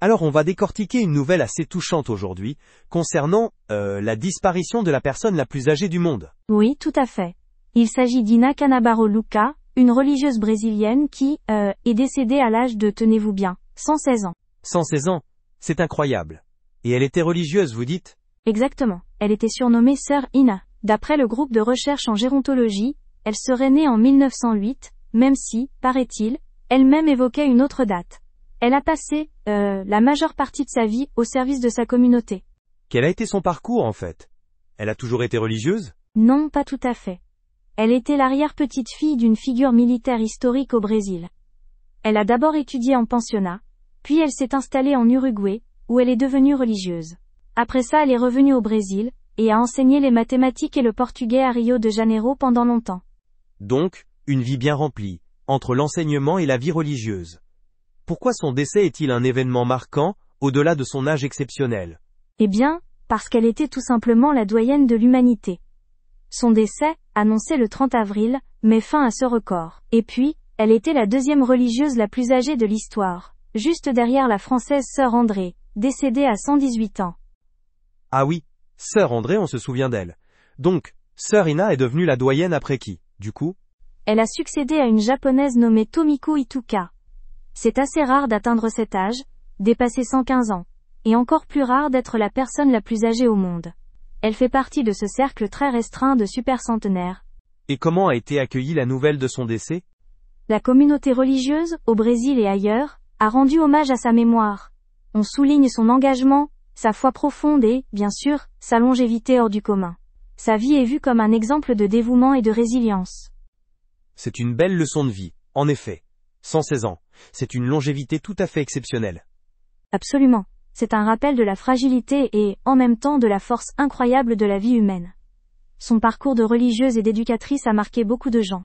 Alors on va décortiquer une nouvelle assez touchante aujourd'hui, concernant la disparition de la personne la plus âgée du monde. Oui, tout à fait. Il s'agit d'Ina Canavaro Luca, une religieuse brésilienne qui, est décédée à l'âge de, tenez-vous bien, 116 ans. 116 ans, c'est incroyable. Et elle était religieuse, vous dites? Exactement. Elle était surnommée Sœur Ina. D'après le groupe de recherche en gérontologie, elle serait née en 1908, même si, paraît-il, elle-même évoquait une autre date. Elle a passé, la majeure partie de sa vie au service de sa communauté. Quel a été son parcours en fait? Elle a toujours été religieuse? Non, pas tout à fait. Elle était l'arrière-petite-fille d'une figure militaire historique au Brésil. Elle a d'abord étudié en pensionnat, puis elle s'est installée en Uruguay, où elle est devenue religieuse. Après ça, elle est revenue au Brésil, et a enseigné les mathématiques et le portugais à Rio de Janeiro pendant longtemps. Donc, une vie bien remplie, entre l'enseignement et la vie religieuse. Pourquoi son décès est-il un événement marquant, au-delà de son âge exceptionnel? Eh bien, parce qu'elle était tout simplement la doyenne de l'humanité. Son décès, annoncé le 30 avril, met fin à ce record. Et puis, elle était la deuxième religieuse la plus âgée de l'histoire, juste derrière la française Sœur Andrée, décédée à 118 ans. Ah oui, Sœur Andrée, on se souvient d'elle. Donc, Sœur Ina est devenue la doyenne après qui, du coup? Elle a succédé à une japonaise nommée Tomiko Ituka. C'est assez rare d'atteindre cet âge, dépasser 115 ans, et encore plus rare d'être la personne la plus âgée au monde. Elle fait partie de ce cercle très restreint de super-centenaires. Et comment a été accueillie la nouvelle de son décès? La communauté religieuse, au Brésil et ailleurs, a rendu hommage à sa mémoire. On souligne son engagement, sa foi profonde et, bien sûr, sa longévité hors du commun. Sa vie est vue comme un exemple de dévouement et de résilience. C'est une belle leçon de vie, en effet. 116 ans, c'est une longévité tout à fait exceptionnelle. Absolument. C'est un rappel de la fragilité et, en même temps, de la force incroyable de la vie humaine. Son parcours de religieuse et d'éducatrice a marqué beaucoup de gens.